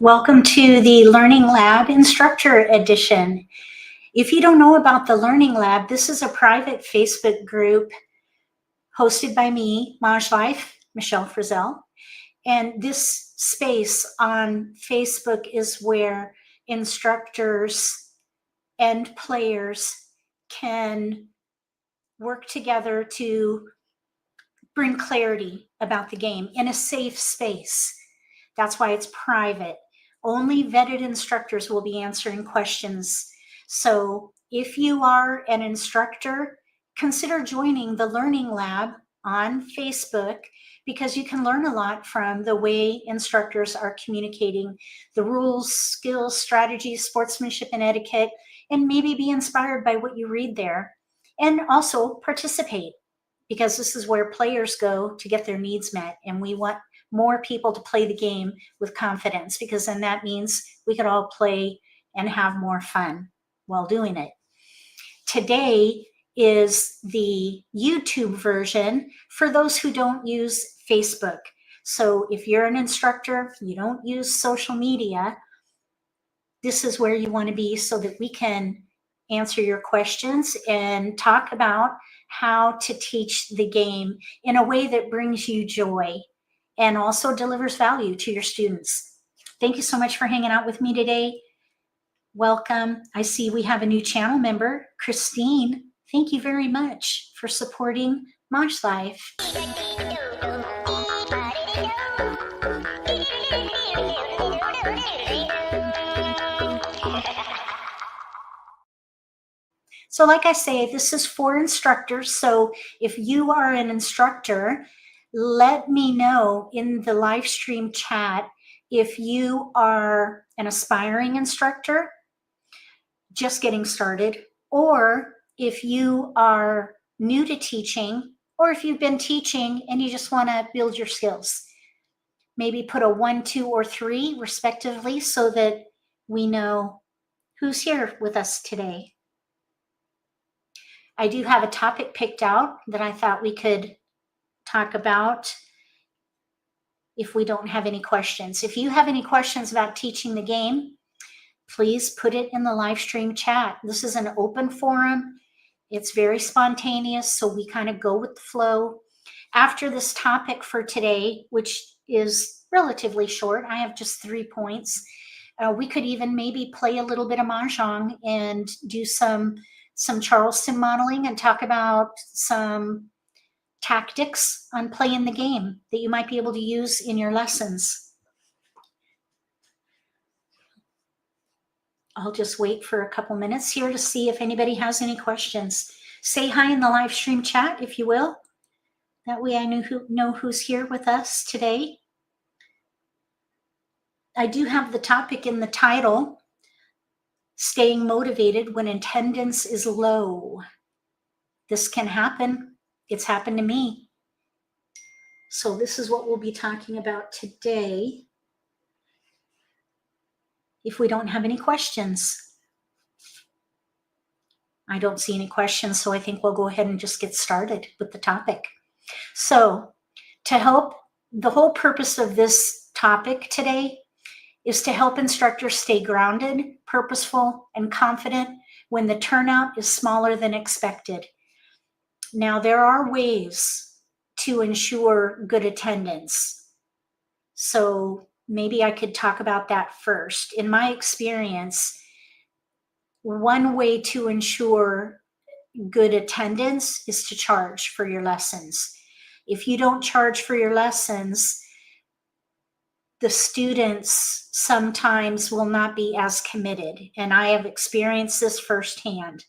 Welcome to the Learning Lab Instructor Edition. If you don't know about the Learning Lab, this is a private Facebook group hosted by me, MAHJLIFE, Michelle Frizzell. And this space on Facebook is where instructors and players can work together to bring clarity about the game in a safe space. That's why it's private. Only vetted instructors will be answering questions. So if you are an instructor, consider joining the Learning Lab on Facebook because you can learn a lot from the way instructors are communicating the rules, skills, strategies, sportsmanship, and etiquette, and maybe be inspired by what you read there. And also participate because this is where players go to get their needs met, and we want more people to play the game with confidence because then that means we could all play and have more fun while doing it. Today is the YouTube version for those who don't use Facebook. So if you're an instructor, you don't use social media, this is where you want to be so that we can answer your questions and talk about how to teach the game in a way that brings you joy and also delivers value to your students. Thank you so much for hanging out with me today. Welcome. I see we have a new channel member, Christine. Thank you very much for supporting MAHJLIFE. So like I say, this is for instructors. So if you are an instructor, let me know in the live stream chat if you are an aspiring instructor just getting started, or if you are new to teaching, or if you've been teaching and you just want to build your skills. Maybe put a 1, 2, or 3 respectively so that we know who's here with us today. I do have a topic picked out that I thought we could talk about if we don't have any questions. If you have any questions about teaching the game, please put it in the live stream chat. This is an open forum. It's very spontaneous, so we kind of go with the flow. After this topic for today, which is relatively short, I have just 3 points. We could even maybe play a little bit of mahjong and do some Charleston modeling and talk about some tactics on playing the game that you might be able to use in your lessons. I'll just wait for a couple minutes here to see if anybody has any questions. Say hi in the live stream chat, if you will. That way I know who's here with us today. I do have the topic in the title, staying motivated when attendance is low. This can happen. It's happened to me. So this is what we'll be talking about today. If we don't have any questions. I don't see any questions, so I think we'll go ahead and just get started with the topic. So to help, the whole purpose of this topic today is to help instructors stay grounded, purposeful, and confident when the turnout is smaller than expected. Now, there are ways to ensure good attendance. So maybe I could talk about that first. In my experience, one way to ensure good attendance is to charge for your lessons. If you don't charge for your lessons, the students sometimes will not be as committed. And I have experienced this firsthand.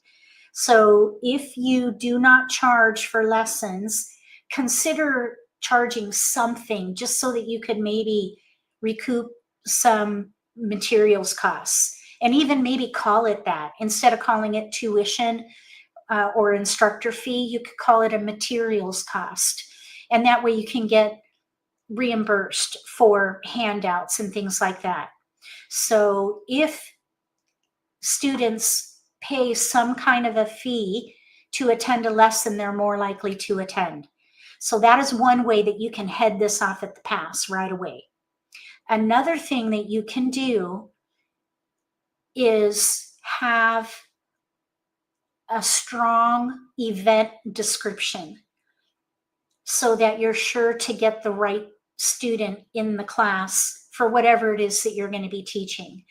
So if you do not charge for lessons, consider charging something just so that you could maybe recoup some materials costs. And even maybe call it that. Instead of calling it tuition or instructor fee, you could call it a materials cost. And that way you can get reimbursed for handouts and things like that. So if students pay some kind of a fee to attend a lesson, they're more likely to attend. So that is one way that you can head this off at the pass right away. Another thing that you can do is have a strong event description so that you're sure to get the right student in the class for whatever it is that you're going to be teaching,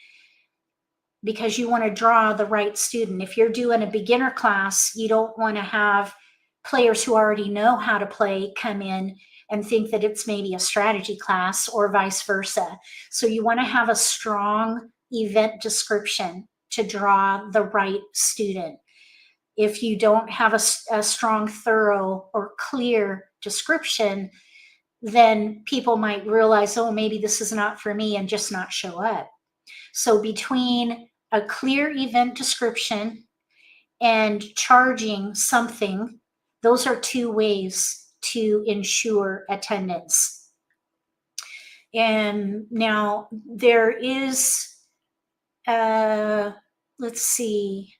because you want to draw the right student. If you're doing a beginner class, you don't want to have players who already know how to play come in and think that it's maybe a strategy class, or vice versa. So you want to have a strong event description to draw the right student. If you don't have a strong, thorough, or clear description, then people might realize, oh, maybe this is not for me, and just not show up. So between a clear event description and charging something, those are two ways to ensure attendance. And now there is, let's see,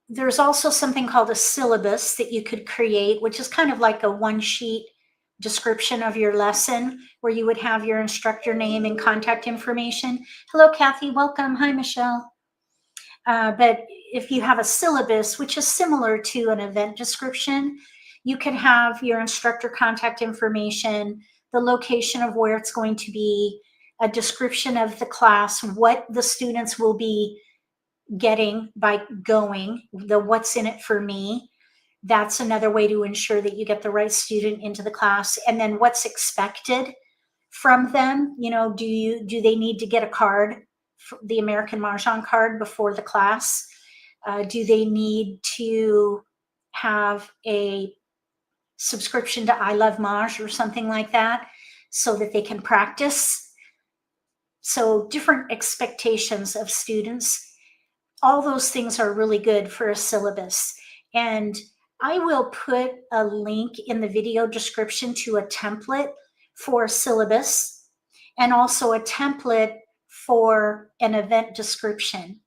there's also something called a syllabus that you could create, which is kind of like a one-sheet description of your lesson, where you would have your instructor name and contact information. Hello, Kathy. Welcome. Hi, Michelle. But if you have a syllabus, which is similar to an event description, you can have your instructor contact information, the location of where it's going to be, a description of the class, what the students will be getting by going, the what's in it for me. That's another way to ensure that you get the right student into the class. And then what's expected from them. You know, do they need to get a card, the American Mahjong card, before the class? Do they need to have a subscription to I Love Maj or something like that so that they can practice? So different expectations of students. All those things are really good for a syllabus. And I will put a link in the video description to a template for a syllabus, and also a template for an event description,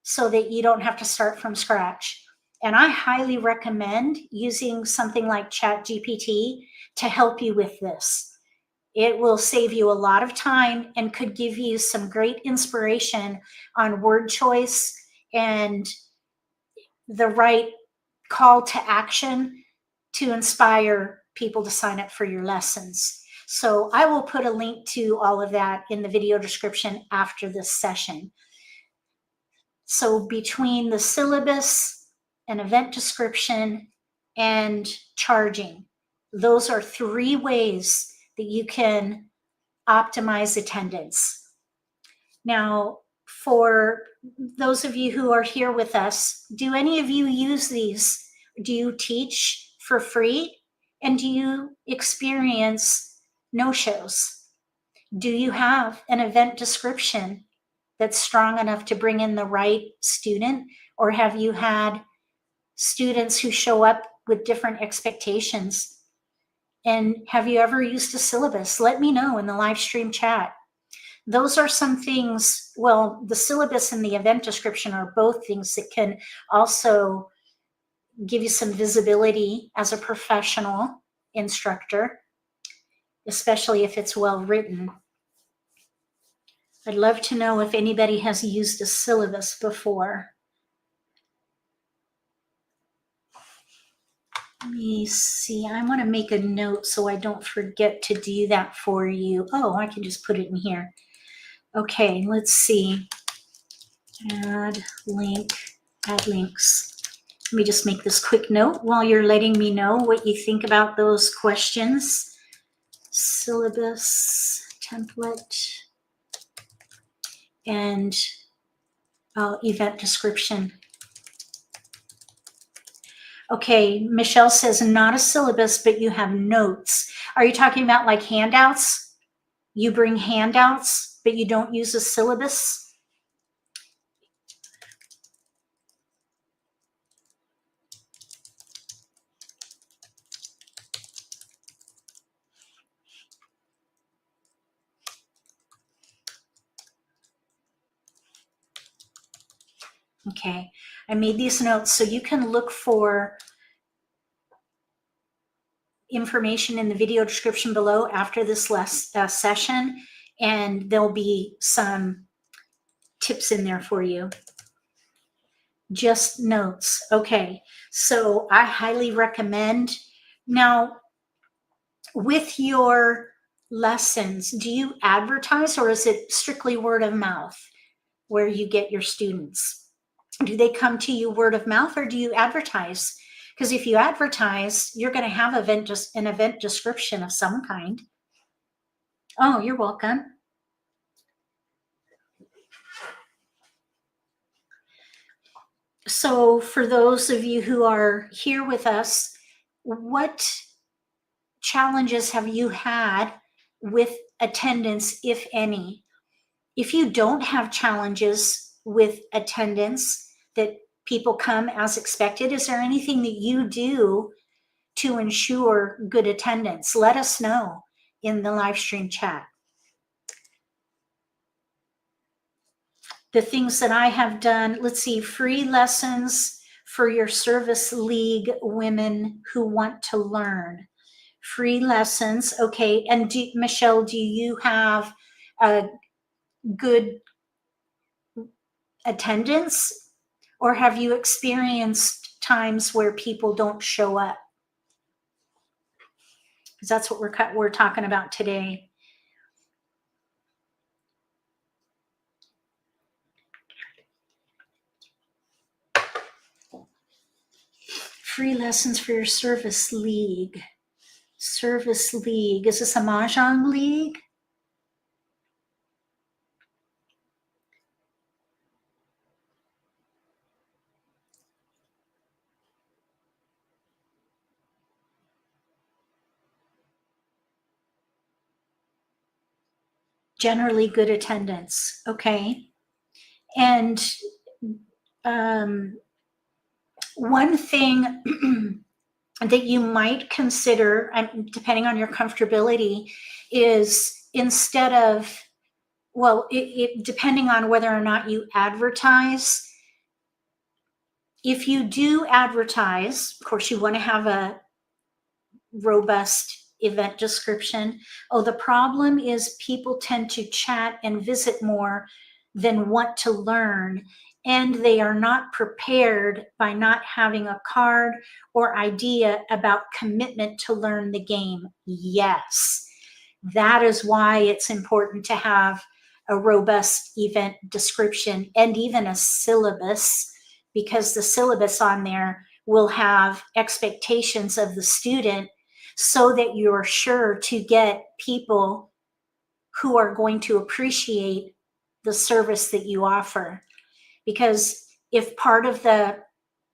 so that you don't have to start from scratch. And I highly recommend using something like ChatGPT to help you with this. It will save you a lot of time and could give you some great inspiration on word choice and the right call to action to inspire people to sign up for your lessons. So I will put a link to all of that in the video description after this session. So between the syllabus, an event description, and charging, those are three ways that you can optimize attendance. Now, for those of you who are here with us, do any of you use these? Do you teach for free? And do you experience no-shows? Do you have an event description that's strong enough to bring in the right student? Or have you had students who show up with different expectations? And have you ever used a syllabus? Let me know in the live stream chat. Those are some things. Well, the syllabus and the event description are both things that can also give you some visibility as a professional instructor, especially if it's well written. I'd love to know if anybody has used a syllabus before. Let me see. I want to make a note so I don't forget to do that for you. Oh, I can just put it in here. Okay, let's see. Add link, add links. Let me just make this quick note while you're letting me know what you think about those questions. Syllabus, template, and event description. Okay, Michelle says not a syllabus, but you have notes. Are you talking about like handouts? You bring handouts, but you don't use a syllabus? Okay, I made these notes so you can look for information in the video description below after this session, and there'll be some tips in there for you. Just notes. Okay, so I highly recommend. Now, with your lessons, do you advertise, or is it strictly word of mouth where you get your students? Do they come to you word of mouth, or do you advertise? Because if you advertise, you're going to have an event description of some kind. Oh, you're welcome. So for those of you who are here with us, what challenges have you had with attendance, if any? If you don't have challenges with attendance, that people come as expected, is there anything that you do to ensure good attendance? Let us know in the live stream chat. The things that I have done, let's see, free lessons for your service league women who want to learn. Free lessons, okay. And Michelle, do you have a good attendance, or have you experienced times where people don't show up? Because that's what we're talking about today. Free lessons for your service league. Service league. Is this a Mahjong league? Generally good attendance. Okay. And one thing that you might consider, depending on your comfortability, is instead of, well, depending on whether or not you advertise, if you do advertise, of course, you want to have a robust event description. Oh, the problem is people tend to chat and visit more than want to learn, and they are not prepared by not having a card or idea about commitment to learn the game. Yes, that is why it's important to have a robust event description and even a syllabus, because the syllabus on there will have expectations of the student so that you're sure to get people who are going to appreciate the service that you offer. Because if part of the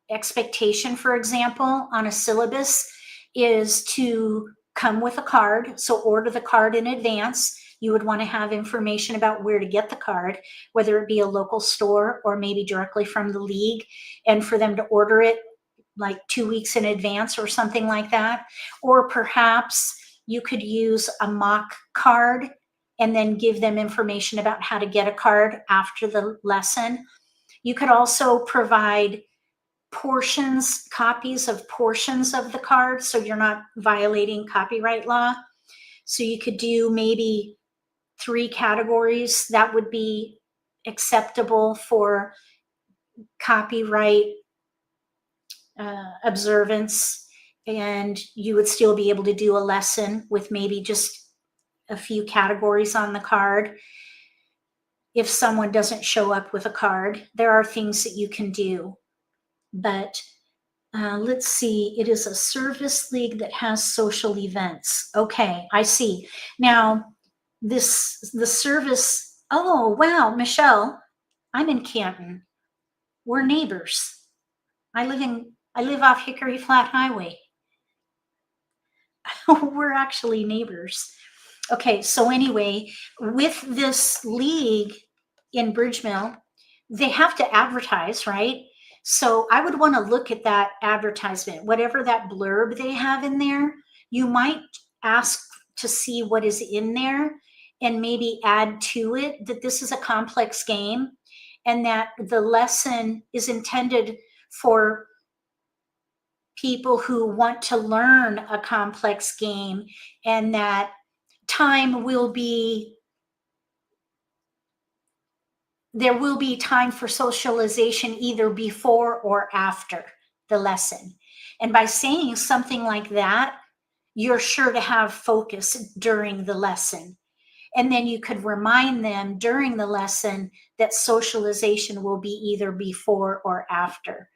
expectation, for example, on a syllabus is to come with a card, so order the card in advance, you would want to have information about where to get the card, whether it be a local store or maybe directly from the league, and for them to order it like 2 weeks in advance or something like that. Or perhaps you could use a mock card and then give them information about how to get a card after the lesson. You could also provide copies of portions of the card, so you're not violating copyright law. So you could do maybe 3 categories that would be acceptable for copyright observance, and you would still be able to do a lesson with maybe just a few categories on the card. If someone doesn't show up with a card, there are things that you can do. But let's see, it is a service league that has social events. Okay, I see. Now, the service, oh, wow, Michelle, I'm in Canton. We're neighbors. I live off Hickory Flat Highway. We're actually neighbors. Okay, so anyway, with this league in Bridgemill, they have to advertise, right? So I would want to look at that advertisement, whatever that blurb they have in there. You might ask to see what is in there and maybe add to it that this is a complex game and that the lesson is intended for people who want to learn a complex game, and that time will be, there will be time for socialization either before or after the lesson. And by saying something like that, you're sure to have focus during the lesson. And then you could remind them during the lesson that socialization will be either before or after.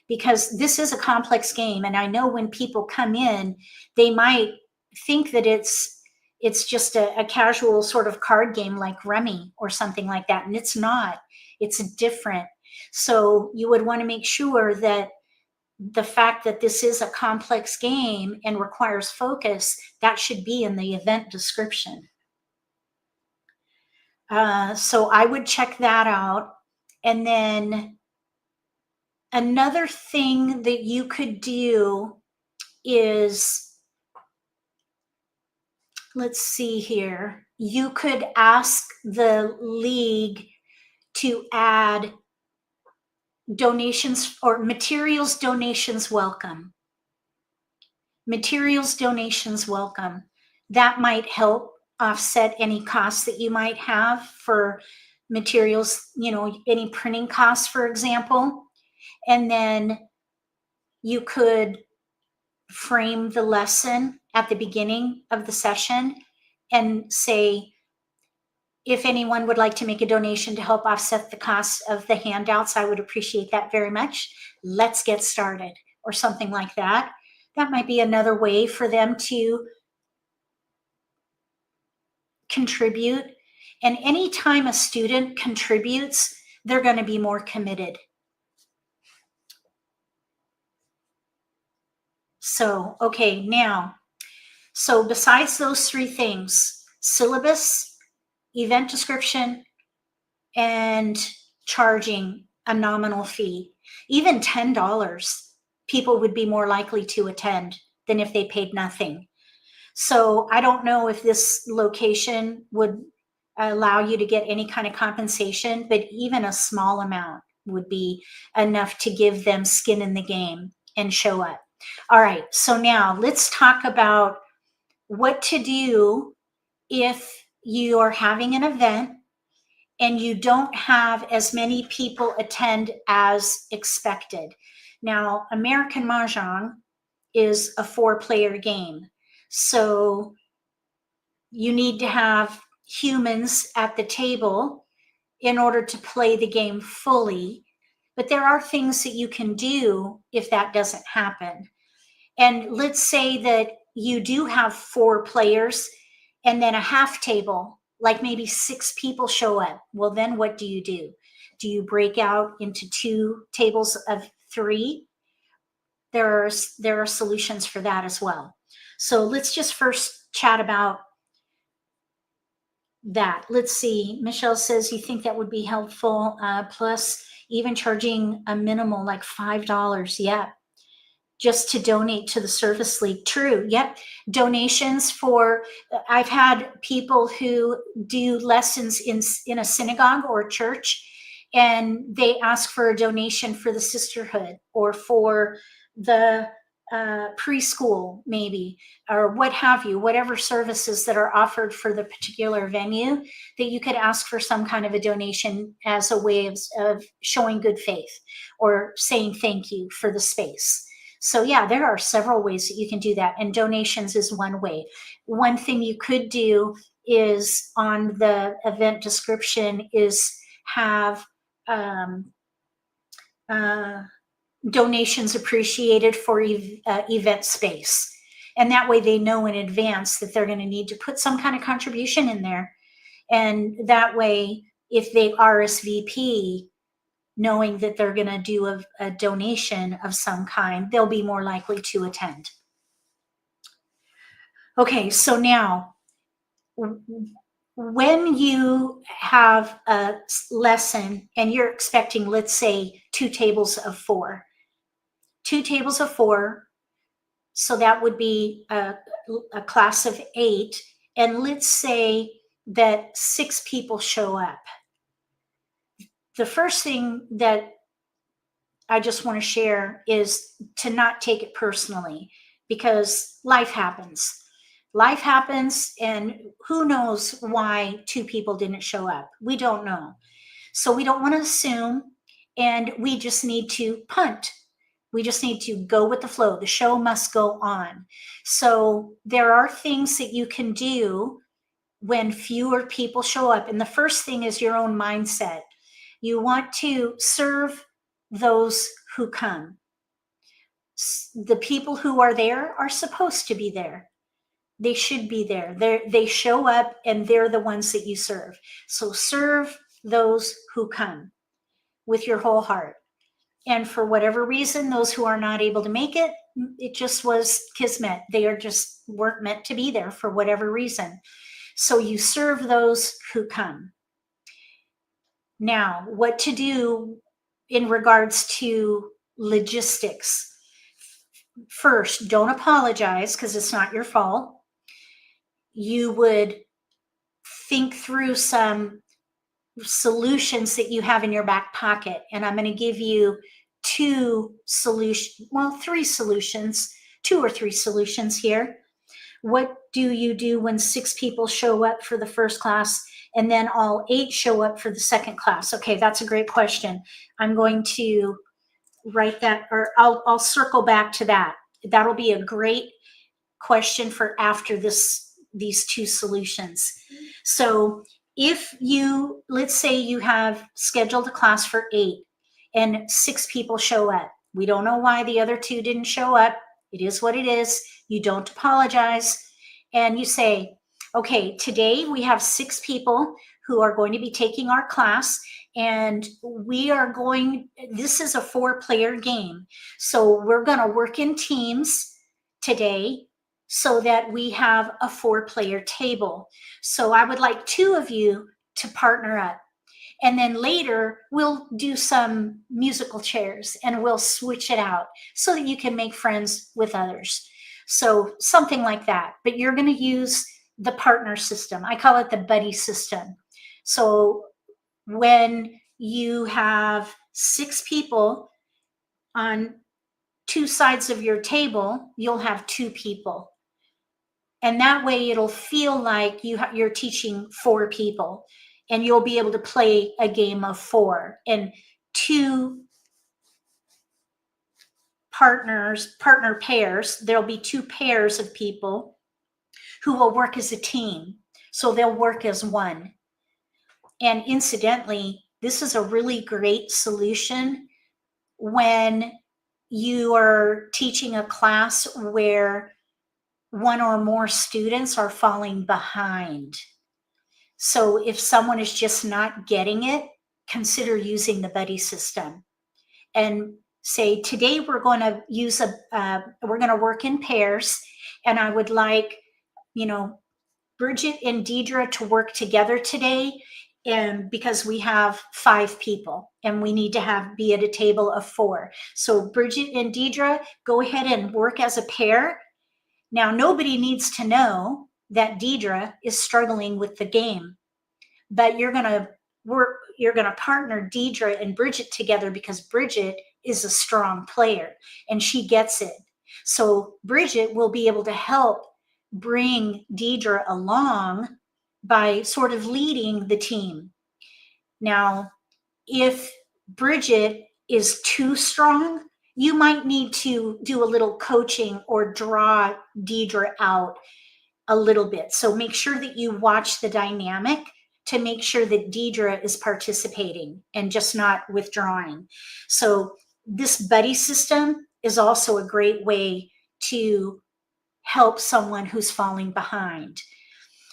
Because this is a complex game. And I know when people come in, they might think that it's just a casual sort of card game like Rummy or something like that. And it's not. It's different. So you would want to make sure that the fact that this is a complex game and requires focus, that should be in the event description. So I would check that out. And then another thing that you could do is, let's see here, you could ask the league to add donations or materials donations welcome. Materials donations welcome. That might help offset any costs that you might have for materials, you know, any printing costs, for example. And then you could frame the lesson at the beginning of the session and say, if anyone would like to make a donation to help offset the cost of the handouts, I would appreciate that very much. Let's get started, or something like that. That might be another way for them to contribute. And anytime a student contributes, they're going to be more committed. So, okay, now, so besides those three things, syllabus, event description, and charging a nominal fee, even $10, people would be more likely to attend than if they paid nothing. So I don't know if this location would allow you to get any kind of compensation, but even a small amount would be enough to give them skin in the game and show up. All right, so now let's talk about what to do if you are having an event and you don't have as many people attend as expected. Now, American Mahjong is a 4-player game. So you need to have humans at the table in order to play the game fully. But there are things that you can do if that doesn't happen. And let's say that you do have 4 players and then a half table, like maybe 6 people show up. Well, then what do? Do you break out into 2 tables of 3? There are solutions for that as well. So let's just first chat about that. Let's see. Michelle says you think that would be helpful. Plus, even charging a minimal like $5. Yeah, just to donate to the service league. True. Yep. Donations for, I've had people who do lessons in a synagogue or a church, and they ask for a donation for the sisterhood or for the preschool, maybe, or what have you, whatever services that are offered for the particular venue, that you could ask for some kind of a donation as a way of showing good faith or saying thank you for the space. So yeah, there are several ways that you can do that, and donations is one way. One thing you could do is on the event description is have donations appreciated for event space. And that way they know in advance that they're going to need to put some kind of contribution in there. And that way, if they RSVP, knowing that they're going to do a donation of some kind, they'll be more likely to attend. Okay, so now, when you have a lesson and you're expecting, let's say, 2 tables of 4, 2 tables of 4, so that would be a class of 8, and let's say that 6 people show up. The first thing that I just want to share is to not take it personally, because life happens. Life happens, and who knows why 2 people didn't show up? We don't know. So we don't want to assume, and we just need to punt. We just need to go with the flow. The show must go on. So there are things that you can do when fewer people show up. And the first thing is your own mindset. You want to serve those who come. The people who are there are supposed to be there. They should be there. They show up, and they're the ones that you serve. So serve those who come with your whole heart. And for whatever reason, those who are not able to make it, it just was kismet. They weren't meant to be there for whatever reason. So you serve those who come. Now, what to do in regards to logistics. First, don't apologize, because it's not your fault. You would think through some solutions that you have in your back pocket. And I'm going to give you three solutions, 2 or 3 solutions here. What do you do when 6 people show up for the first class and then all 8 show up for the second class? Okay, that's a great question. I'm going to write that, or I'll circle back to that. That'll be a great question for after these 2 solutions. So if let's say you have scheduled a class for 8 and 6 people show up. We don't know why the other 2 didn't show up. It is what it is. You don't apologize. And you say, okay, today we have 6 people who are going to be taking our class, and this is a 4-player game. So we're going to work in teams today so that we have a 4-player table. So I would like 2 of you to partner up. And then later we'll do some musical chairs and we'll switch it out so that you can make friends with others. So something like that. But you're going to use the partner system. I call it the buddy system. So when you have 6 people on 2 sides of your table, you'll have 2 people. And that way it'll feel like you're teaching 4 people, and you'll be able to play a game of 4. And 2 partner pairs, there'll be 2 pairs of people who will work as a team. So they'll work as one. And incidentally, this is a really great solution when you are teaching a class where 1 or more students are falling behind. So if someone is just not getting it, consider using the buddy system and say, today we're going to we're going to work in pairs, and I would like, Bridget and Deidre to work together today, and because we have 5 people and we need to be at a table of 4. So Bridget and Deidre, go ahead and work as a pair. Now, nobody needs to know that Deidre is struggling with the game, but you're going to partner Deidre and Bridget together because Bridget is a strong player and she gets it. So Bridget will be able to help bring Deidre along by sort of leading the team. Now, if Bridget is too strong, you might need to do a little coaching or draw Deidre out a little bit. So make sure that you watch the dynamic to make sure that Deidre is participating and just not withdrawing. So this buddy system is also a great way to help someone who's falling behind.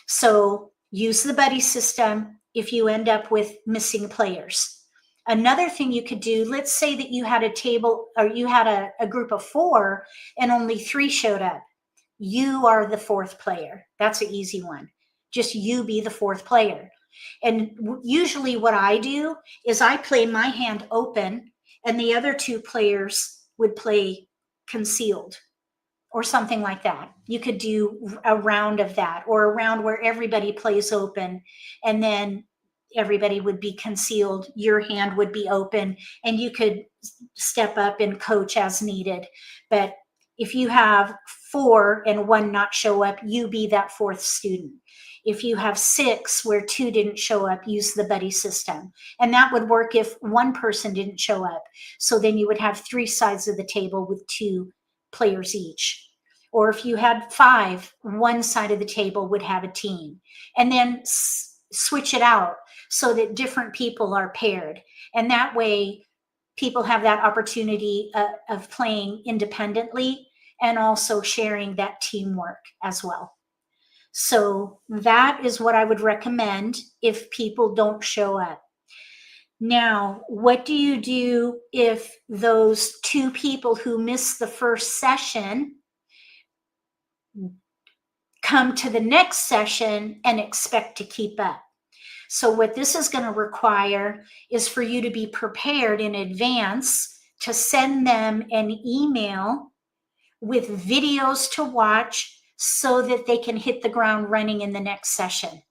So use the buddy system if you end up with missing players. Another thing you could do, let's say that you had a table, or you had a group of 4 and only 3 showed up. You are the 4th player. That's an easy one. Just you be the 4th player. And usually what I do is I play my hand open, and the other 2 players would play concealed or something like that. You could do a round of that, or a round where everybody plays open, and then everybody would be concealed, your hand would be open, and you could step up and coach as needed. But if you have 4 and 1 not show up, you be that 4th student. If you have 6 where 2 didn't show up, use the buddy system. And that would work if 1 person didn't show up. So then you would have 3 sides of the table with 2 players each. Or if you had 5, 1 side of the table would have a team. And then switch it out so that different people are paired. And that way people have that opportunity of playing independently and also sharing that teamwork as well. So that is what I would recommend if people don't show up. Now, what do you do if those 2 people who missed the first session come to the next session and expect to keep up? So what this is going to require is for you to be prepared in advance to send them an email with videos to watch so that they can hit the ground running in the next session.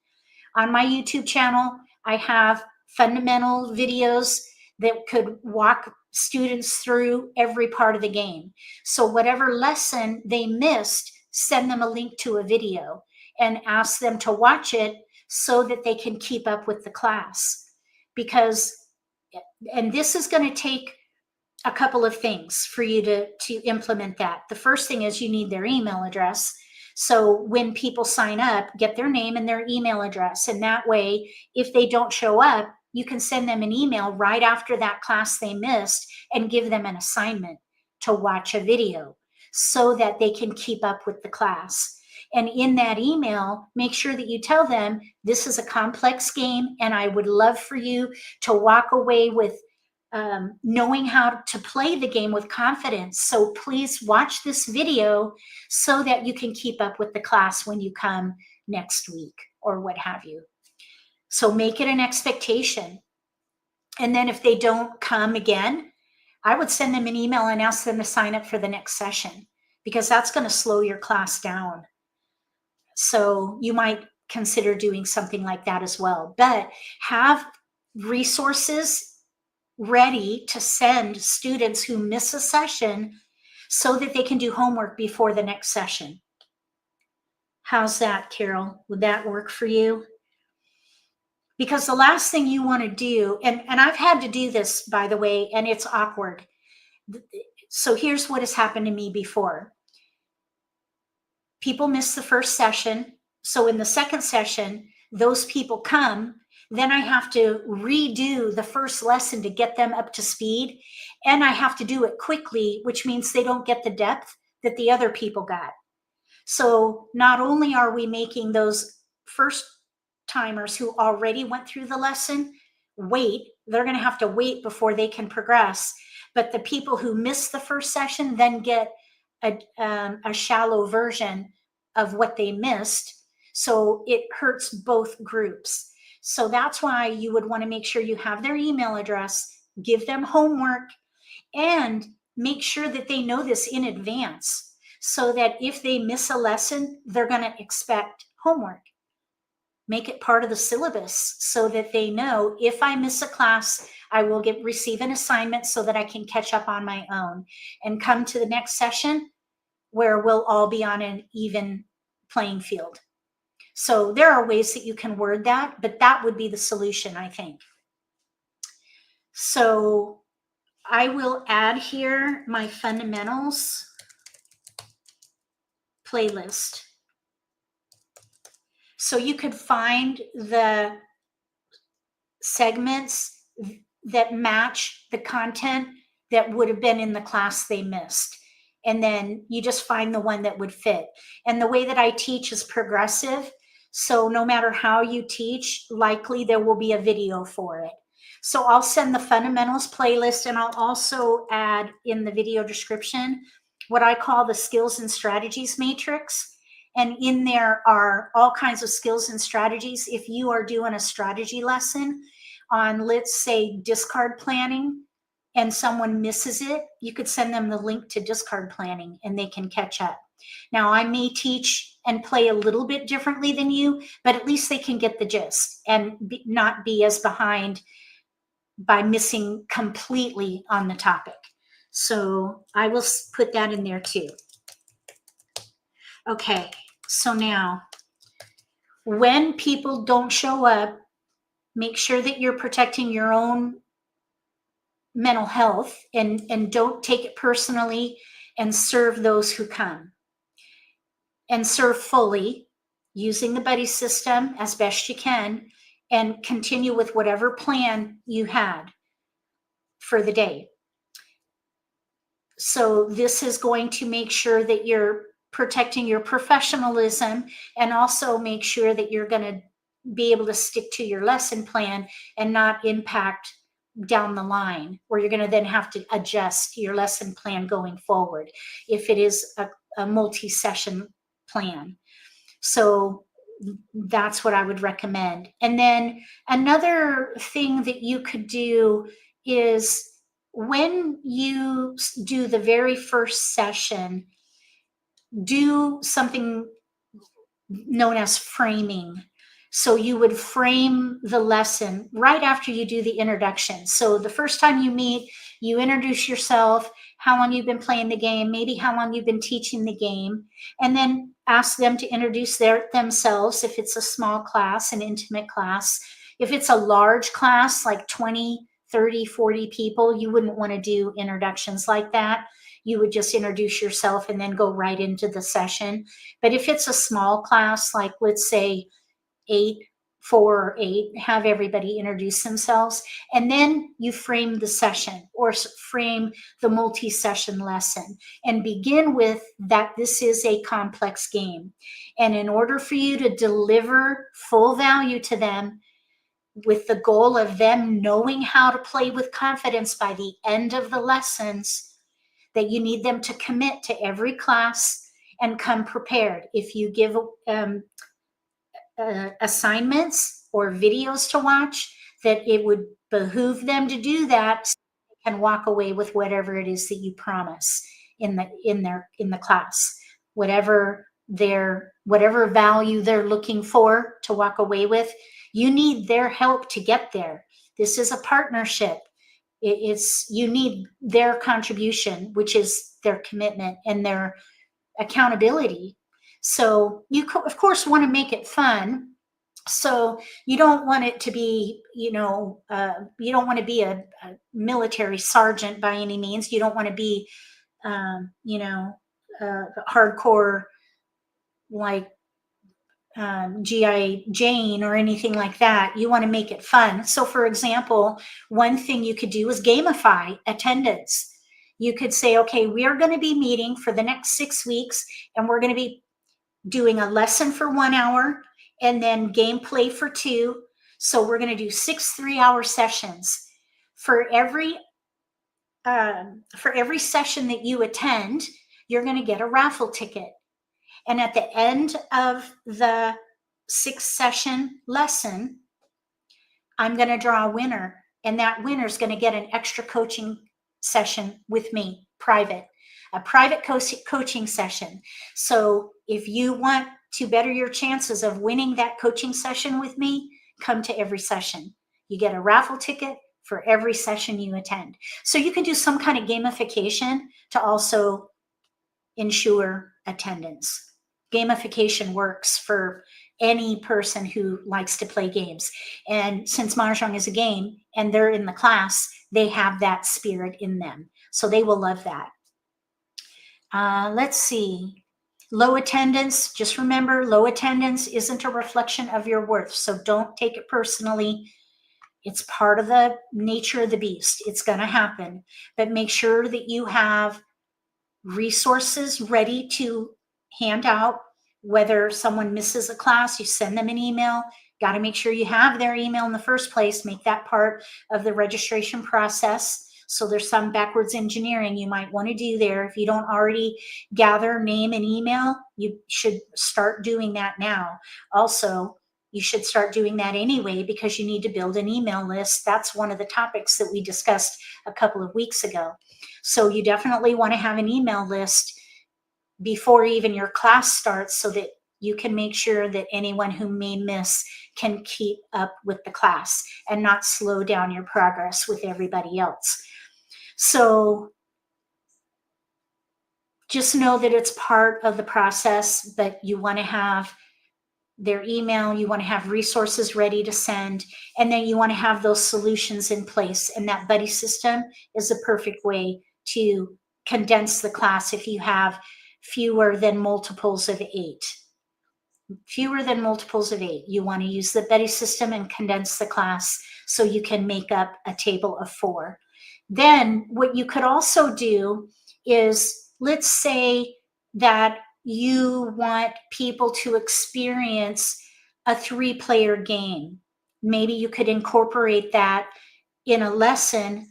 On my YouTube channel, I have fundamental videos that could walk students through every part of the game. So whatever lesson they missed, send them a link to a video and ask them to watch it so that they can keep up with the class. And this is going to take a couple of things for you to implement that. The first thing is you need their email address. So when people sign up, get their name and their email address. And that way, if they don't show up, you can send them an email right after that class they missed and give them an assignment to watch a video so that they can keep up with the class. And in that email, make sure that you tell them this is a complex game and I would love for you to walk away with knowing how to play the game with confidence. So please watch this video so that you can keep up with the class when you come next week or what have you. So make it an expectation. And then if they don't come again, I would send them an email and ask them to sign up for the next session, because that's going to slow your class down. So you might consider doing something like that as well. But have resources ready to send students who miss a session so that they can do homework before the next session. How's that, Carol? Would that work for you? Because the last thing you want to do, and I've had to do this, by the way, and it's awkward. So here's what has happened to me before. People miss the first session. So in the second session, those people come. Then I have to redo the first lesson to get them up to speed. And I have to do it quickly, which means they don't get the depth that the other people got. So not only are we making those first timers who already went through the lesson wait, they're going to have to wait before they can progress. But the people who missed the first session then get a shallow version of what they missed. So it hurts both groups. So that's why you would want to make sure you have their email address, give them homework, and make sure that they know this in advance so that if they miss a lesson, they're going to expect homework. Make it part of the syllabus so that they know if I miss a class, I will receive an assignment so that I can catch up on my own and come to the next session where we'll all be on an even playing field. So there are ways that you can word that, but that would be the solution, I think. So I will add here my fundamentals playlist. So you could find the segments that match the content that would have been in the class they missed. And then you just find the one that would fit. And the way that I teach is progressive. So no matter how you teach, likely there will be a video for it. So I'll send the fundamentals playlist, and I'll also add in the video description what I call the skills and strategies matrix. And in there are all kinds of skills and strategies. If you are doing a strategy lesson on, let's say, discard planning, and someone misses it, you could send them the link to discard planning and they can catch up. Now, I may teach and play a little bit differently than you, but at least they can get the gist and not be as behind by missing completely on the topic. So I will put that in there too. Okay, so now when people don't show up, make sure that you're protecting your own mental health and don't take it personally, and serve those who come. And serve fully using the buddy system as best you can, and continue with whatever plan you had for the day. So this is going to make sure that you're protecting your professionalism, and also make sure that you're going to be able to stick to your lesson plan and not impact down the line, where you're going to then have to adjust your lesson plan going forward if it is a multi-session plan. So that's what I would recommend. And then another thing that you could do is, when you do the very first session, do something known as framing. So you would frame the lesson right after you do the introduction. So the first time you meet, you introduce yourself, how long you've been playing the game, maybe how long you've been teaching the game, and then ask them to introduce themselves if it's a small class, an intimate class. If it's a large class, like 20, 30, 40 people, you wouldn't want to do introductions like that. You would just introduce yourself and then go right into the session. But if it's a small class, like let's say 4 or 8, have everybody introduce themselves, and then you frame the session or frame the multi-session lesson, and begin with that this is a complex game. And in order for you to deliver full value to them, with the goal of them knowing how to play with confidence by the end of the lessons, that you need them to commit to every class and come prepared. If you give assignments or videos to watch, that it would behoove them to do that, so they can walk away with whatever it is that you promise in the class, whatever value they're looking for to walk away with. You need their help to get there. This is a partnership. You need their contribution, which is their commitment and their accountability. So you of course want to make it fun. So you don't want it to be, you don't want to be a military sergeant by any means. You don't want to be, hardcore like G.I. Jane or anything like that. You want to make it fun. So for example, one thing you could do is gamify attendance. You could say, okay, we are going to be meeting for the next 6 weeks, and we're going to be doing a lesson for 1 hour and then gameplay for 2. So we're going to do 6 3-hour sessions. For every session that you attend, you're going to get a raffle ticket. And at the end of the 6-session lesson, I'm going to draw a winner, and that winner is going to get an extra coaching session with me, a private coaching session. So if you want to better your chances of winning that coaching session with me, come to every session. You get a raffle ticket for every session you attend. So you can do some kind of gamification to also ensure attendance. Gamification works for any person who likes to play games. And since Mahjong is a game and they're in the class, they have that spirit in them. So they will love that. Let's see. Low attendance. Just remember, low attendance isn't a reflection of your worth. So don't take it personally. It's part of the nature of the beast. It's going to happen. But make sure that you have resources ready to hand out. Whether someone misses a class, you send them an email. Got to make sure you have their email in the first place. Make that part of the registration process. So there's some backwards engineering you might want to do there. If you don't already gather name and email, you should start doing that now. Also, you should start doing that anyway, because you need to build an email list. That's one of the topics that we discussed a couple of weeks ago. So you definitely want to have an email list before even your class starts, so that you can make sure that anyone who may miss can keep up with the class and not slow down your progress with everybody else. So just know that it's part of the process, but you want to have their email, you want to have resources ready to send, and then you want to have those solutions in place. And that buddy system is a perfect way to condense the class if you have fewer than multiples of 8. Fewer than multiples of 8. You want to use the buddy system and condense the class so you can make up a table of 4. Then what you could also do is, let's say that you want people to experience a 3-player game. Maybe you could incorporate that in a lesson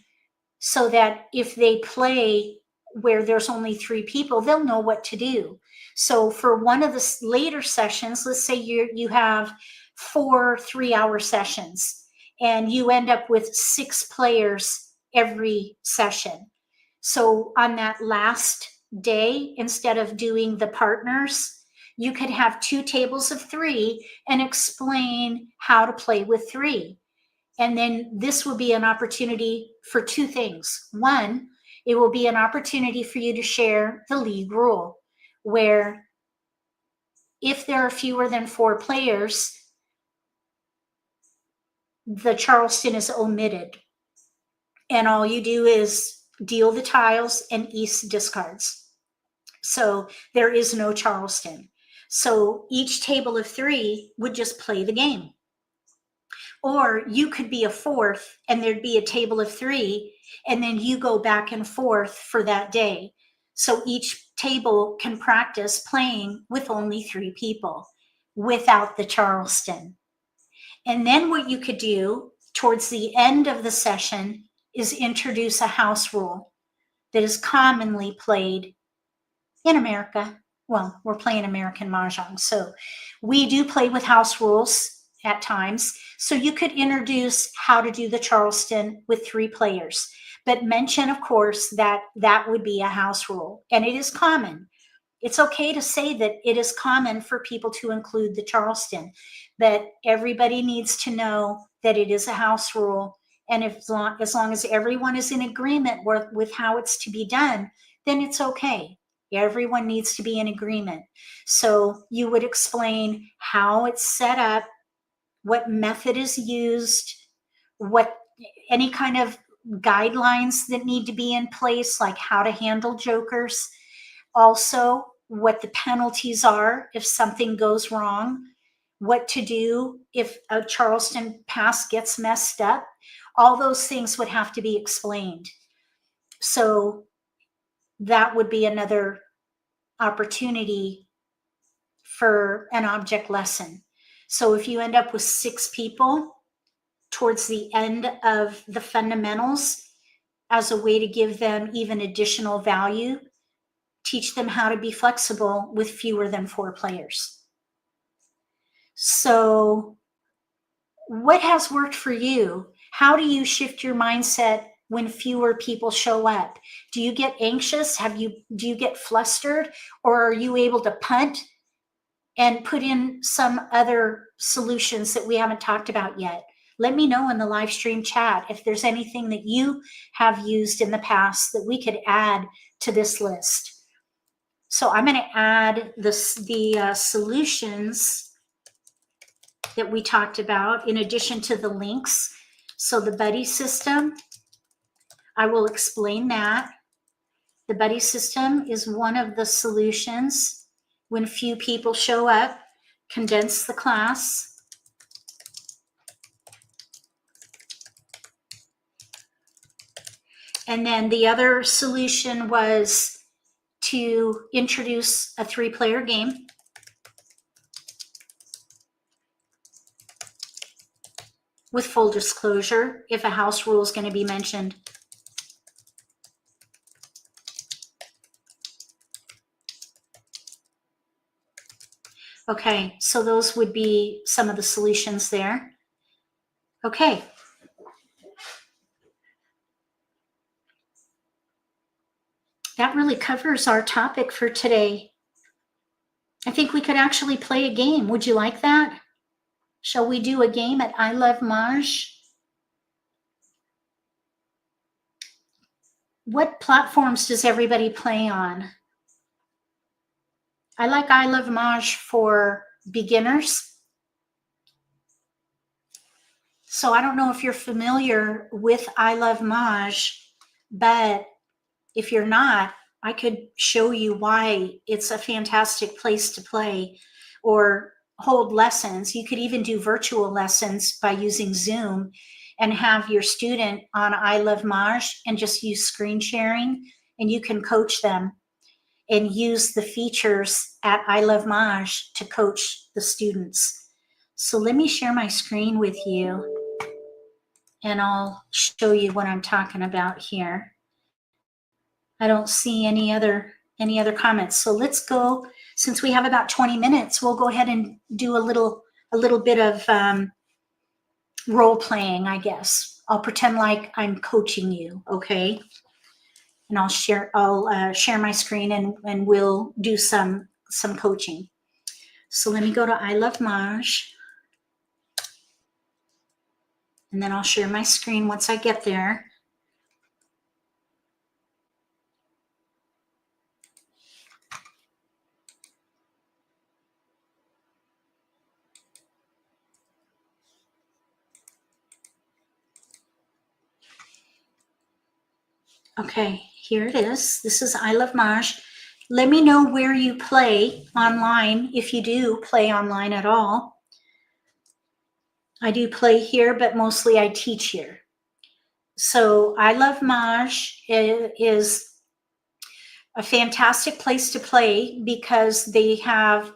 so that if they play where there's only 3 people, they'll know what to do. So for one of the later sessions, let's say you have 4 3-hour sessions and you end up with 6 players every session. So on that last day, instead of doing the partners, you could have 2 tables of 3 and explain how to play with 3. And then this will be an opportunity for 2 things. One, it will be an opportunity for you to share the league rule, where if there are fewer than 4 players, the Charleston is omitted. And all you do is deal the tiles and East discards. So there is no Charleston. So each table of 3 would just play the game. Or you could be a 4th and there'd be a table of 3, and then you go back and forth for that day. So each table can practice playing with only 3 people without the Charleston. And then what you could do towards the end of the session is introduce a house rule that is commonly played in America. Well, we're playing American Mahjong, so we do play with house rules at times. So you could introduce how to do the Charleston with 3 players, but mention, of course, that that would be a house rule. And it is common. It's okay to say that it is common for people to include the Charleston, but everybody needs to know that it is a house rule. And as long as everyone is in agreement with how it's to be done, then it's okay. Everyone needs to be in agreement. So you would explain how it's set up, what method is used, what any kind of guidelines that need to be in place, like how to handle jokers. Also, what the penalties are if something goes wrong, what to do if a Charleston pass gets messed up. All those things would have to be explained. So that would be another opportunity for an object lesson. So if you end up with 6 people towards the end of the fundamentals, as a way to give them even additional value, teach them how to be flexible with fewer than 4 players. So what has worked for you? How do you shift your mindset when fewer people show up? Do you get anxious? Do you get flustered? Or are you able to punt and put in some other solutions that we haven't talked about yet? Let me know in the live stream chat if there's anything that you have used in the past that we could add to this list. So I'm going to add the solutions that we talked about in addition to the links. So the buddy system, I will explain that. The buddy system is one of the solutions when few people show up. Condense the class. And then the other solution was to introduce a 3-player game. With full disclosure, if a house rule is going to be mentioned. Okay, so those would be some of the solutions there. Okay. That really covers our topic for today. I think we could actually play a game. Would you like that? Shall we do a game at I Love Maj? What platforms does everybody play on? I like I Love Maj for beginners. So I don't know if you're familiar with I Love Maj, but if you're not, I could show you why it's a fantastic place to play or hold lessons. You could even do virtual lessons by using Zoom and have your student on I Love Maj and just use screen sharing, and you can coach them and use the features at I Love Maj to coach the students. So let me share my screen with you and I'll show you what I'm talking about here. I don't see any other comments. So let's go, since we have about 20 minutes, we'll go ahead and do a little bit of role playing, I guess. I'll pretend like I'm coaching you, okay? And I'll share my screen and we'll do some coaching. So let me go to I Love Maj. And then I'll share my screen once I get there. Okay, here it is. This is I Love Maj. Let me know where you play online, if you do play online at all. I do play here, but mostly I teach here. So I Love Maj is a fantastic place to play because they have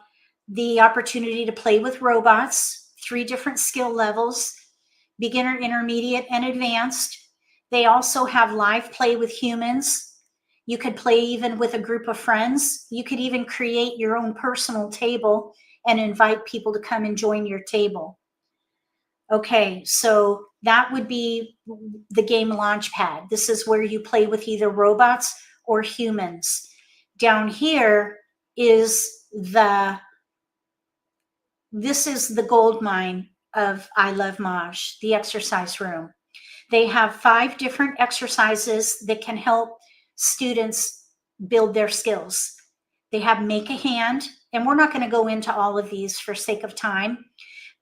the opportunity to play with robots, 3 different skill levels, beginner, intermediate, and advanced. They also have live play with humans. You could play even with a group of friends. You could even create your own personal table and invite people to come and join your table. Okay, so that would be the game Launchpad. This is where you play with either robots or humans. Down here is this is the gold mine of I Love Maj, the exercise room. They have 5 different exercises that can help students build their skills. They have Make a Hand, and we're not going to go into all of these for sake of time,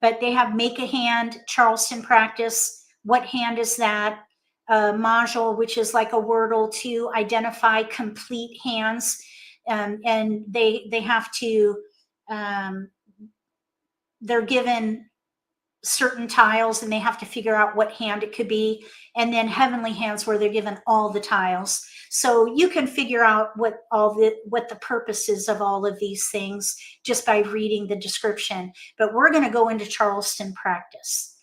but they have Make a Hand, Charleston practice, what hand is that? MAHJLIFE, which is like a Wordle to identify complete hands, and they have to, they're given certain tiles and they have to figure out what hand it could be, and then Heavenly Hands where they're given all the tiles. So you can figure out what the purpose is of all of these things just by reading the description. But we're going to go into Charleston practice.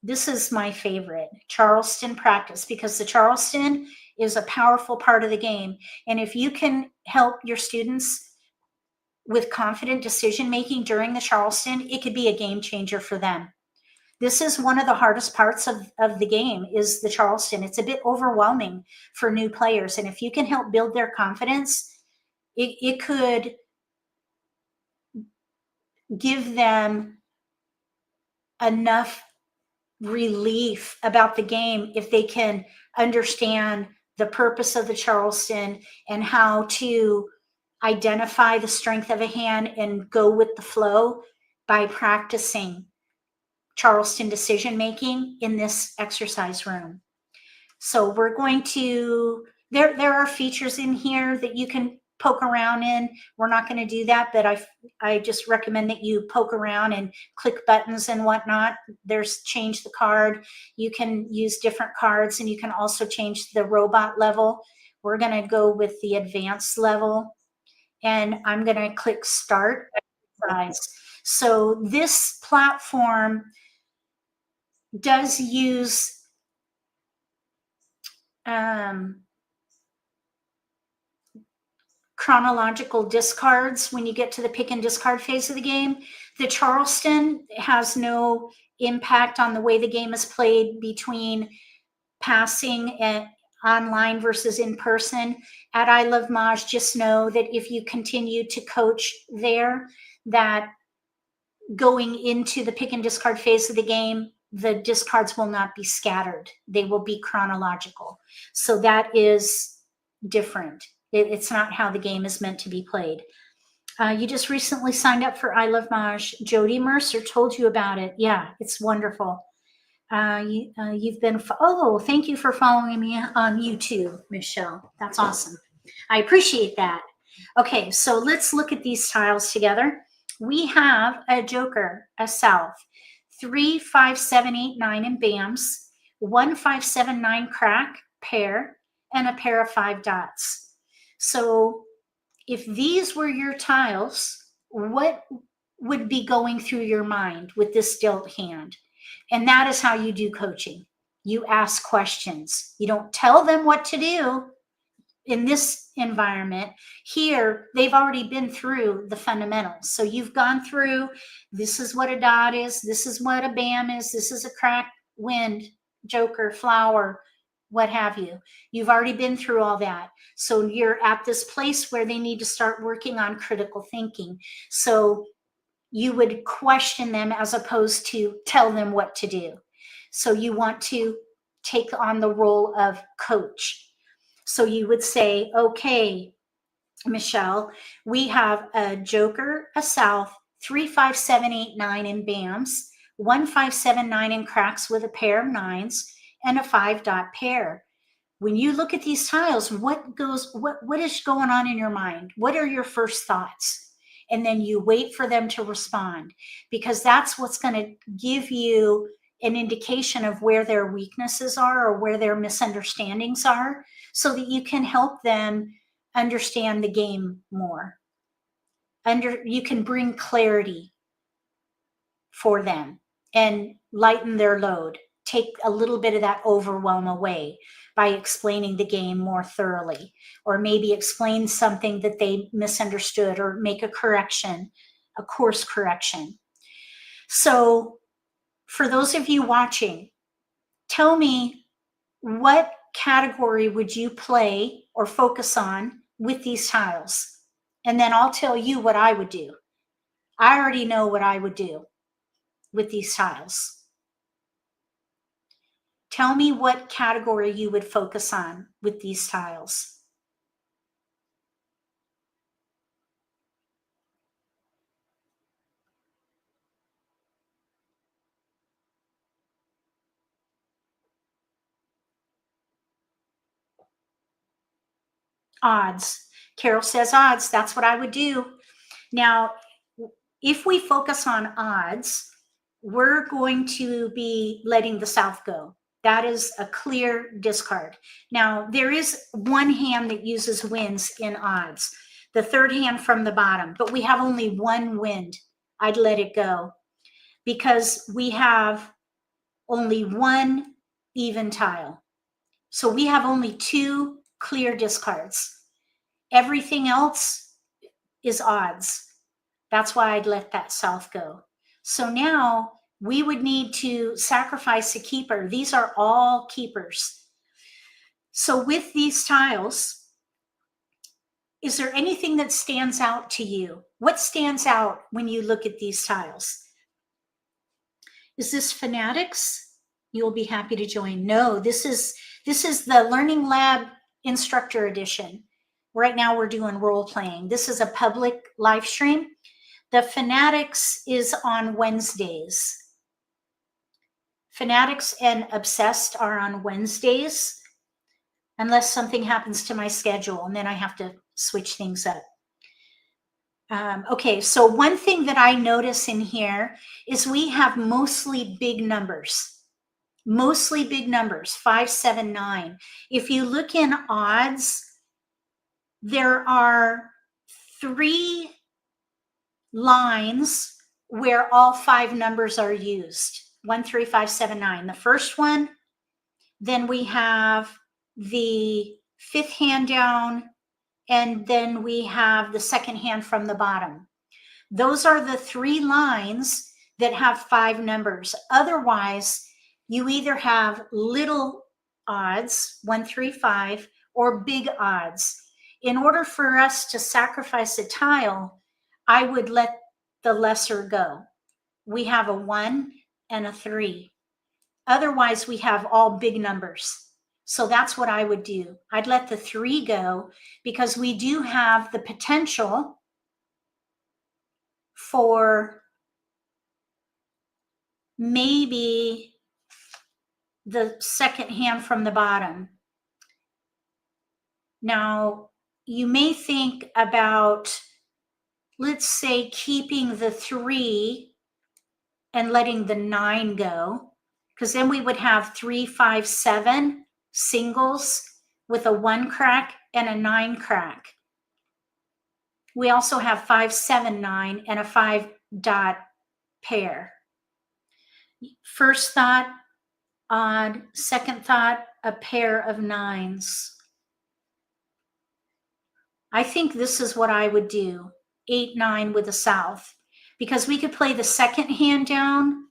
This is my favorite, Charleston practice, because the Charleston is a powerful part of the game. And if you can help your students with confident decision making during the Charleston, it could be a game changer for them. This is one of the hardest parts of the game, is the Charleston. It's a bit overwhelming for new players. And if you can help build their confidence, it could give them enough relief about the game if they can understand the purpose of the Charleston and how to identify the strength of a hand and go with the flow by practicing Charleston decision making in this exercise room. So we're going to, there are features in here that you can poke around in. We're not going to do that, but I just recommend that you poke around and click buttons and whatnot. There's change the card. You can use different cards, and you can also change the robot level. We're going to go with the advanced level, and I'm going to click start exercise. So this platform does use chronological discards when you get to the pick and discard phase of the game. The Charleston has no impact on the way the game is played between passing and online versus in person. At I Love Maj, just know that if you continue to coach there, that going into the pick and discard phase of the game, the discards will not be scattered. They will be chronological. So that is different. It's not how the game is meant to be played. You just recently signed up for I Love Maj. Jody Mercer told you about it. Yeah, it's wonderful. You've been, oh, thank you for following me on YouTube, Michelle. That's awesome. I appreciate that. Okay, so let's look at these tiles together. We have a joker, a south, 3, 5, 7, 8, 9 in BAMs, 1, 5, 7, 9 crack, pair, and a pair of 5 dots. So if these were your tiles, what would be going through your mind with this dealt hand? And that is how you do coaching. You ask questions. You don't tell them what to do in this environment. Here, they've already been through the fundamentals. So you've gone through, this is what a dot is, this is what a BAM is, this is a crack, wind, joker, flower, what have you. You've already been through all that. So you're at this place where they need to start working on critical thinking. So you would question them as opposed to tell them what to do. So you want to take on the role of coach. So you would say, okay, Michelle, we have a joker, a south, 3, 5, 7, 8, 9 in BAMs, 1, 5, 7, 9 in cracks with a pair of 9s, and a 5 dot pair. When you look at these tiles, what is going on in your mind? What are your first thoughts? And then you wait for them to respond, because that's what's going to give you an indication of where their weaknesses are or where their misunderstandings are, so that you can help them understand the game more. You can bring clarity for them and lighten their load. Take a little bit of that overwhelm away by explaining the game more thoroughly, or maybe explain something that they misunderstood, or make a correction, a course correction. So for those of you watching, tell me, what category would you play or focus on with these tiles? And then I'll tell you what I would do. I already know what I would do with these tiles. Tell me what category you would focus on with these tiles. Odds. Carol says odds. That's what I would do. Now, if we focus on odds, we're going to be letting the south go. That is a clear discard. Now, there is one hand that uses winds in odds, the third hand from the bottom, but we have only one wind. I'd let it go, because we have only one even tile. So we have only 2 clear discards. Everything else is odds. That's why I'd let that south go. So now we would need to sacrifice a keeper. These are all keepers. So with these tiles, is there anything that stands out to you? What stands out when you look at these tiles? Is this Fanatics? You'll be happy to join. No, this is the Learning Lab Instructor Edition. Right now we're doing role playing. This is a public live stream. The Fanatics is on Wednesdays. Fanatics and Obsessed are on Wednesdays, unless something happens to my schedule, and then I have to switch things up. Okay, so one thing that I notice in here is we have mostly big numbers. Mostly big numbers, 5, 7, 9. If you look in odds, there are 3 lines where all 5 numbers are used. 1, 3, 5, 7, 9. The first one, then we have the 5th hand down, and then we have the 2nd hand from the bottom. Those are the 3 lines that have 5 numbers. Otherwise, you either have little odds, 1, 3, 5, or big odds. In order for us to sacrifice a tile, I would let the lesser go. We have a 1 and a 3. Otherwise, we have all big numbers. So that's what I would do. I'd let the 3 go because we do have the potential for maybe the second hand from the bottom. Now, you may think about, let's say, keeping the 3 and letting the 9 go, because then we would have 3, 5, 7 singles with a 1 crack and a 9 crack. We also have 5, 7, 9 and a 5 dot pair. First thought, odd. Second thought, a pair of 9s. I think this is what I would do, 8, 9 with a south, because we could play the second hand down.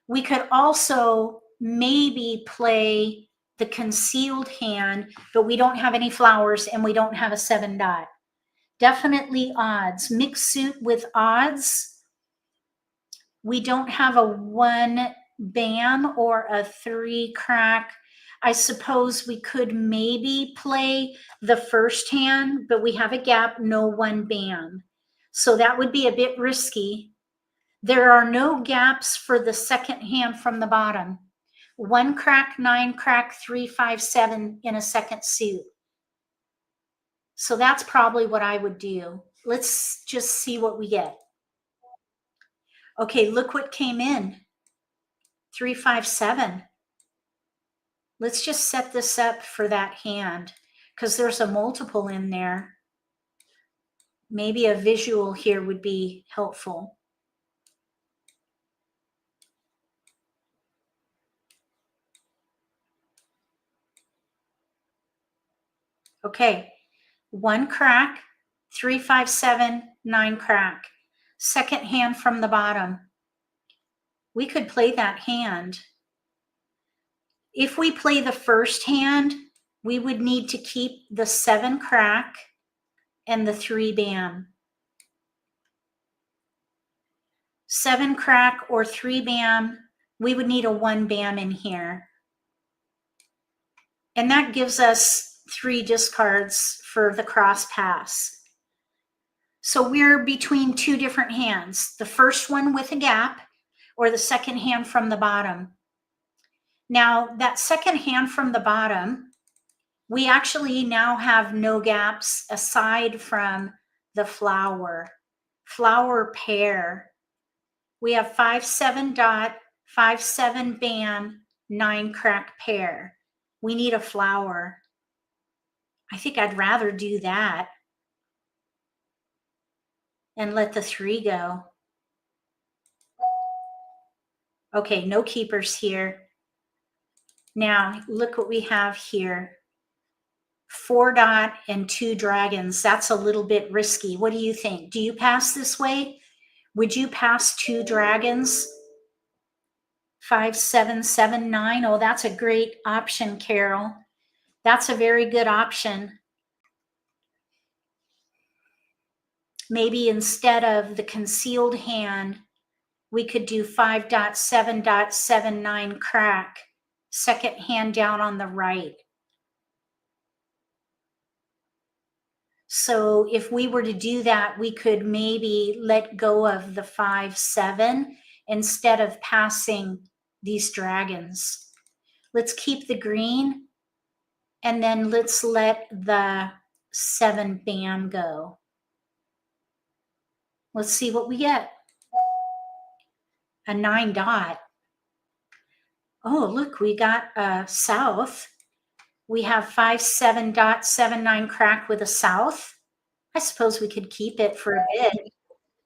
We could also maybe play the concealed hand, but we don't have any flowers and we don't have a 7 dot. Definitely odds. Mixed suit with odds. We don't have a 1 bam or a 3 crack. I suppose we could maybe play the first hand, but we have a gap, no 1 bam. So that would be a bit risky. There are no gaps for the second hand from the bottom. 1 crack, 9 crack, 3, 5, 7 in a second suit. So that's probably what I would do. Let's just see what we get. Okay, look what came in. 3, 5, 7. Let's just set this up for that hand because there's a multiple in there. Maybe a visual here would be helpful. Okay, 1 crack, 3, 5, 7, 9 crack. Second hand from the bottom. We could play that hand. If we play the first hand, we would need to keep the 7 crack and the 3 bam. 7 crack or 3 bam, we would need a 1 bam in here. And that gives us 3 discards for the cross pass. So we're between 2 different hands, the first one with a gap or the second hand from the bottom. Now that second hand from the bottom, we actually now have no gaps aside from the flower pair. We have 5, 7 dot, 5, 7 bam, 9 crack pair. We need a flower. I think I'd rather do that and let the 3 go. Okay, no keepers here. Now look what we have here. 4 dot and 2 dragons. That's a little bit risky. What do you think? Do you pass this way? Would you pass 2 dragons? 5, 7, 7, 9. Oh, that's a great option, Carol. That's a very good option. Maybe instead of the concealed hand, we could do 5 dot, 7 dot, 7, 9 crack. Second hand down on the right. So if we were to do that, we could maybe let go of the 5, 7 instead of passing these dragons. Let's keep the green and then let's let the 7 bam go. Let's see what we get. A 9 dot. Oh, look, we got a south. We have 5, 7 dot, 7, 9 crack with a south. I suppose we could keep it for a bit.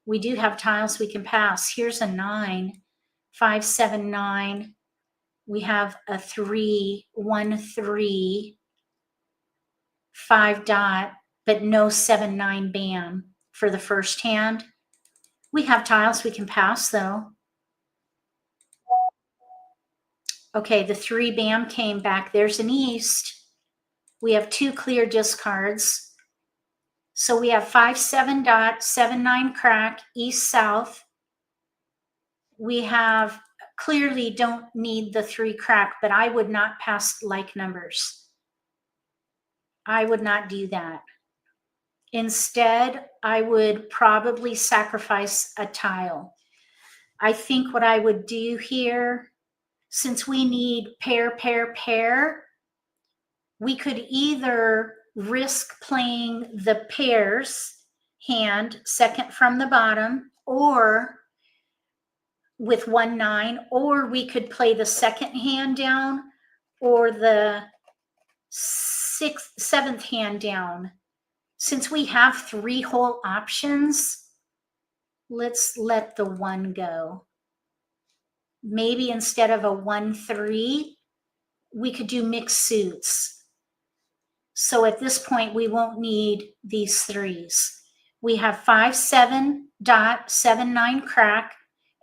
We do have tiles we can pass. Here's a 9, 5, 7, 9. We have a 3, 1, 3, 5 dot, but no 7, 9 bam for the first hand. We have tiles we can pass though. Okay, the 3 bam came back. There's an east. We have 2 clear discards. So we have 5-7 dot, 7-9 crack, east south. We have clearly don't need the 3 crack, but I would not pass like numbers. I would not do that. Instead, I would probably sacrifice a tile. I think what I would do here, since we need pair, pair, pair, we could either risk playing the pairs hand, second from the bottom, or with 1-9, or we could play the second hand down or the 7th hand down. Since we have 3 whole options, let's let the 1 go. Maybe instead of a 1-3, we could do mixed suits. So at this point, we won't need these 3s. We have 5-7 dot, 7-9 crack,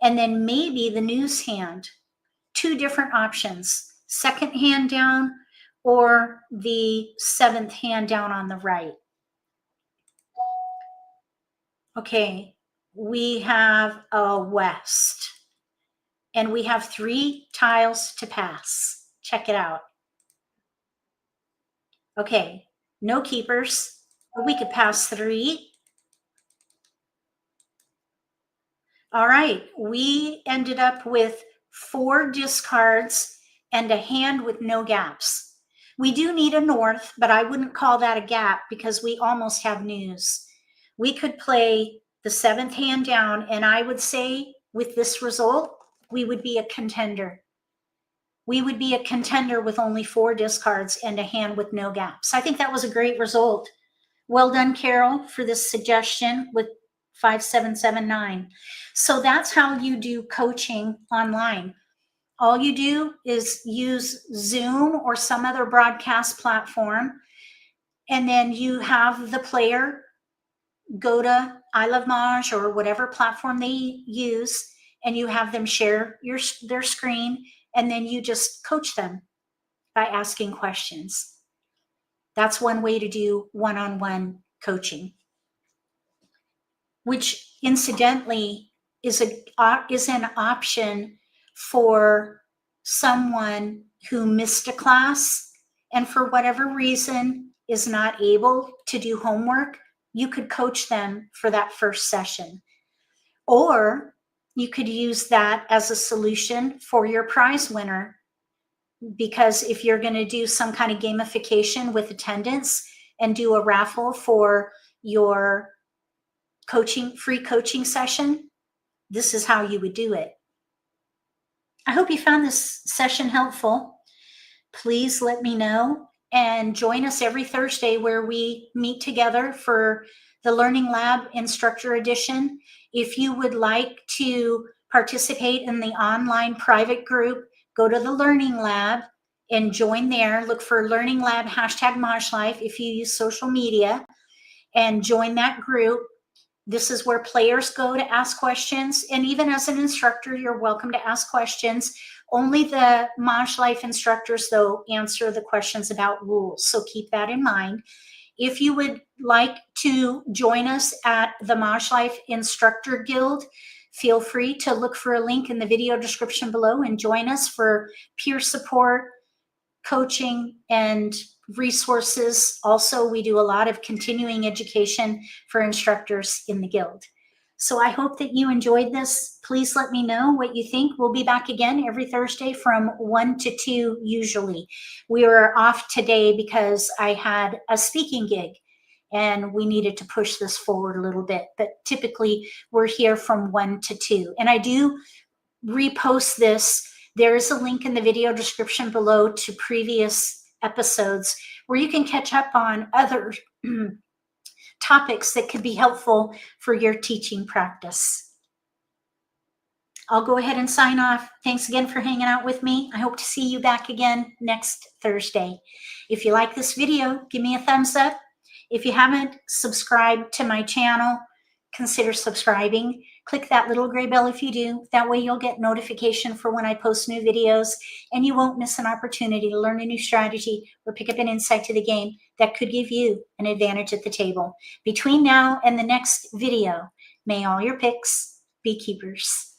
and then maybe the news hand. 2 different options, second hand down or the 7th hand down on the right. Okay, we have a west, and we have 3 tiles to pass. Check it out. Okay, no keepers, but we could pass 3. All right, we ended up with 4 discards and a hand with no gaps. We do need a north, but I wouldn't call that a gap because we almost have news. We could play the 7th hand down, and I would say with this result, we would be a contender. We would be a contender with only 4 discards and a hand with no gaps. I think that was a great result. Well done, Carol, for this suggestion with 5-7-7-9. So that's how you do coaching online. All you do is use Zoom or some other broadcast platform, and then you have the player go to I Love Maj or whatever platform they use, and you have them share their screen, and then you just coach them by asking questions. That's one way to do one-on-one coaching, which incidentally is an option for someone who missed a class and for whatever reason is not able to do homework. You could coach them for that first session, or you could use that as a solution for your prize winner, because if you're going to do some kind of gamification with attendance and do a raffle for your free coaching session, this is how you would do it. I hope you found this session helpful. Please let me know and join us every Thursday where we meet together for the Learning Lab Instructor Edition. If you would like to participate in the online private group, go to the Learning Lab and join there. Look for Learning Lab #MAHJLIFE if you use social media, and join that group. This is where players go to ask questions. And even as an instructor, you're welcome to ask questions. Only the MAHJLIFE instructors, though, answer the questions about rules. So keep that in mind. If you would like to join us at the MAHJLIFE Instructor Guild, feel free to look for a link in the video description below and join us for peer support, coaching, and resources. Also, we do a lot of continuing education for instructors in the Guild. So I hope that you enjoyed this. Please let me know what you think. We'll be back again every Thursday from 1 to 2 usually. We were off today because I had a speaking gig and we needed to push this forward a little bit. But typically we're here from 1 to 2. And I do repost this. There is a link in the video description below to previous episodes where you can catch up on other topics that could be helpful for your teaching practice. I'll go ahead and sign off. Thanks again for hanging out with me. I hope to see you back again next Thursday. If you like this video, give me a thumbs up. If you haven't subscribed to my channel, consider subscribing. Click that little gray bell if you do. That way you'll get notification for when I post new videos, and you won't miss an opportunity to learn a new strategy or pick up an insight to the game that could give you an advantage at the table. Between now and the next video, may all your picks be keepers.